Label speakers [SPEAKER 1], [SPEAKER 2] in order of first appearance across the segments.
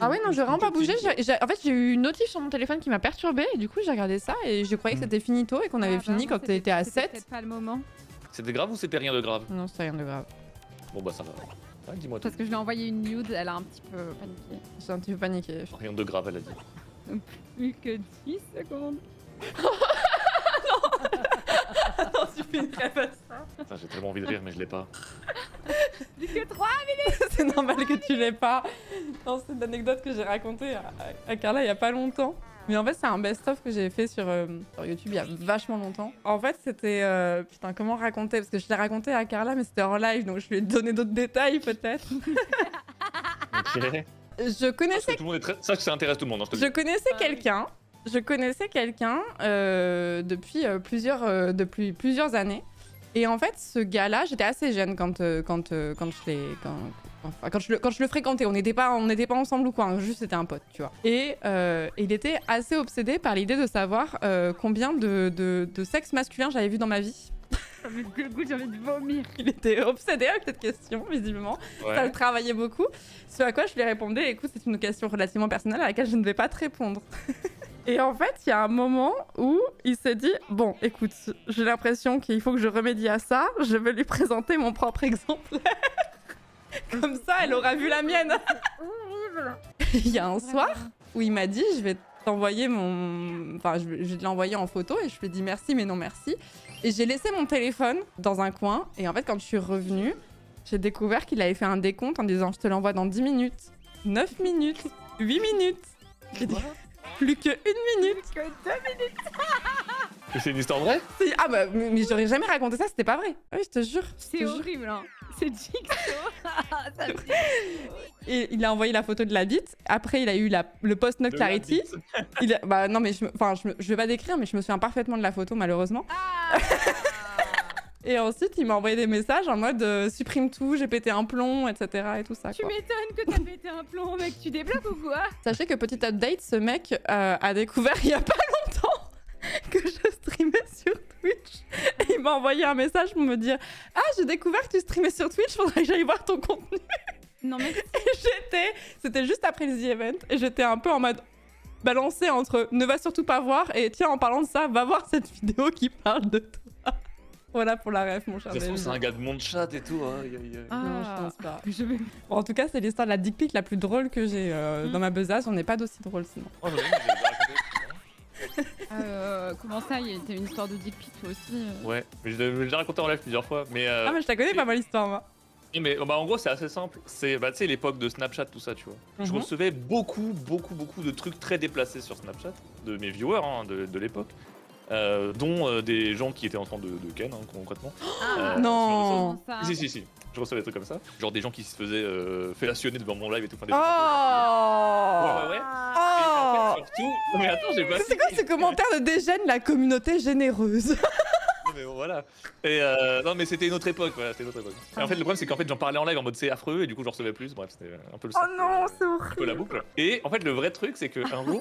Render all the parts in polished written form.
[SPEAKER 1] Ah ouais, non, j'ai vraiment pas bougé. En fait, j'ai eu une notif sur mon téléphone qui m'a perturbée et du coup, j'ai regardé ça et je croyais que c'était finito et qu'on avait fini quand t'étais à 7.
[SPEAKER 2] C'était pas le moment.
[SPEAKER 3] C'était grave ou c'était rien de grave?
[SPEAKER 1] Non, c'est rien de grave.
[SPEAKER 3] Bon bah ça va. Ouais, dis-moi tout.
[SPEAKER 2] Parce que je lui ai envoyé une nude, elle a un petit peu paniqué.
[SPEAKER 1] J'ai un petit peu paniqué.
[SPEAKER 3] Rien de grave, elle a dit.
[SPEAKER 2] Plus que 10 secondes.
[SPEAKER 1] Non, tu fais une crêpe à ça.
[SPEAKER 3] Putain, j'ai tellement envie de rire, mais je l'ai pas.
[SPEAKER 2] Plus que 3.
[SPEAKER 1] C'est normal que tu l'aies pas. Non, c'est une anecdote que j'ai racontée à Carla il y a pas longtemps. Mais en fait, c'est un best-of que j'ai fait sur YouTube il y a vachement longtemps. En fait, c'était... putain, comment raconter? Parce que je l'ai raconté à Carla, mais c'était en live, donc je lui ai donné d'autres détails, peut-être.
[SPEAKER 3] Ok.
[SPEAKER 1] Je connaissais...
[SPEAKER 3] Tout le monde est très... Ça intéresse tout le monde. Hein, je te le dis.
[SPEAKER 1] Je connaissais quelqu'un depuis plusieurs années. Et en fait, ce gars-là, j'étais assez jeune quand je le fréquentais. On n'était pas ensemble ou quoi, hein, juste c'était un pote, tu vois. Et il était assez obsédé par l'idée de savoir combien de sexe masculin j'avais vu dans ma vie.
[SPEAKER 2] Le goût, j'ai envie de vomir.
[SPEAKER 1] Il était obsédé avec cette question, visiblement.
[SPEAKER 3] Ouais.
[SPEAKER 1] Ça le travaillait beaucoup. Ce à quoi je lui répondais, écoute, c'est une question relativement personnelle à laquelle je ne vais pas te répondre. Et en fait, il y a un moment où il s'est dit, bon, écoute, j'ai l'impression qu'il faut que je remédie à ça, je vais lui présenter mon propre exemplaire. Comme ça, elle aura vu la mienne. Il y a un soir où il m'a dit, je vais t'envoyer mon... Enfin, je vais te l'envoyer en photo et je lui ai dit merci, mais non merci. Et j'ai laissé mon téléphone dans un coin. Et en fait, quand je suis revenue, j'ai découvert qu'il avait fait un décompte en disant, je te l'envoie dans 10 minutes, 9 minutes, 8 minutes. J'ai dit, plus que 1 minute.
[SPEAKER 2] Que 2 minutes.
[SPEAKER 3] Et c'est une histoire vraie?
[SPEAKER 1] Ah bah, mais j'aurais jamais raconté ça, c'était pas vrai. Ah oui, je te jure.
[SPEAKER 2] C'est horrible, hein. C'est Jigsaw. Ça me dit-
[SPEAKER 1] Et il a envoyé la photo de la bite. Après, il a eu le post-note
[SPEAKER 3] De la
[SPEAKER 1] Clarity.
[SPEAKER 3] bite.
[SPEAKER 1] Bah non, mais je vais pas décrire, mais je me souviens parfaitement de la photo, malheureusement.
[SPEAKER 2] Ah.
[SPEAKER 1] Et ensuite, il m'a envoyé des messages en mode supprime tout, j'ai pété un plomb, etc. et tout ça.
[SPEAKER 2] Tu
[SPEAKER 1] Quoi.
[SPEAKER 2] m'étonnes que t'as pété un plomb, mec. Tu débloques ou quoi?
[SPEAKER 1] Sachez que petit update, ce mec a découvert il y a pas longtemps que je streamais sur Twitch. Et il m'a envoyé un message pour me dire ah, j'ai découvert que tu streamais sur Twitch, faudrait que j'aille voir ton contenu.
[SPEAKER 2] Non mais
[SPEAKER 1] Et c'était juste après le The Event, et j'étais un peu en mode balancée entre ne va surtout pas voir et tiens, en parlant de ça, va voir cette vidéo qui parle de toi. Voilà pour la ref, mon cher
[SPEAKER 3] De toute façon,
[SPEAKER 1] David.
[SPEAKER 3] c'est un gars de mon chat et tout. Hein.
[SPEAKER 1] Non, je pense pas.
[SPEAKER 2] Je vais...
[SPEAKER 1] Bon, en tout cas, c'est l'histoire de la dick pic la plus drôle que j'ai dans ma besace. On n'est pas d'aussi drôle sinon.
[SPEAKER 3] Oh, j'en ai une, mais je l'ai déjà raconté.
[SPEAKER 2] comment ça, il y a une histoire de dick pic toi aussi
[SPEAKER 3] Ouais, mais je l'ai déjà raconté en live plusieurs fois. Mais,
[SPEAKER 1] Ah, mais je la connais pas mal l'histoire, moi.
[SPEAKER 3] mais bah, en gros, c'est assez simple. C'est tu sais, l'époque de Snapchat, tout ça, tu vois. Je
[SPEAKER 1] Mhm.
[SPEAKER 3] recevais beaucoup de trucs très déplacés sur Snapchat, de mes viewers hein, de l'époque. Dont des gens qui étaient en train de ken, hein, concrètement.
[SPEAKER 1] Non.
[SPEAKER 2] ça.
[SPEAKER 3] Si. Je recevais des trucs comme ça. Genre des gens qui se faisaient fellationner devant mon live et tout. Enfin, des
[SPEAKER 1] Oh.
[SPEAKER 3] Ouais.
[SPEAKER 1] Oh.
[SPEAKER 3] Et en fait, surtout... Mais attends, j'ai pas
[SPEAKER 1] C'est quoi ce commentaire de dégène la communauté généreuse?
[SPEAKER 3] Mais bon, voilà. Et non, mais c'était une autre époque, voilà, c'était une autre époque. Et en fait, le problème, c'est qu'en fait, j'en parlais en live en mode c'est affreux, et du coup, j'en recevais plus. Bref, c'était un peu le
[SPEAKER 1] Oh non, c'est
[SPEAKER 3] un peu la
[SPEAKER 1] horrible.
[SPEAKER 3] boucle. Et en fait, le vrai truc, c'est qu'un jour,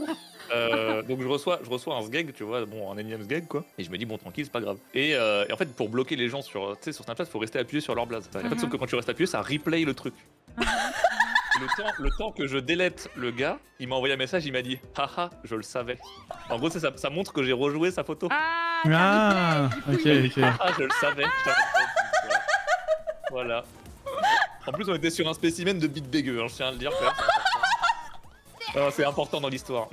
[SPEAKER 3] donc je reçois un sgeg, tu vois, bon, un énième sgeg, quoi. Et je me dis, bon, tranquille, c'est pas grave. Et en fait, pour bloquer les gens sur Snapchat, faut rester appuyé sur leur blaze. En fait, sauf que quand tu restes appuyé, ça replay le truc. Et le temps que je délète le gars, il m'a envoyé un message, il m'a dit haha, je le savais. En gros, ça montre que j'ai rejoué sa photo.
[SPEAKER 2] Ah,
[SPEAKER 4] Ah, ok, ok.
[SPEAKER 3] Ah, je le savais. je t'avais pas dit, voilà. En plus, on était sur un spécimen de bite dégueu, hein, je tiens à le dire. quand même, c'est important. C'est important dans l'histoire.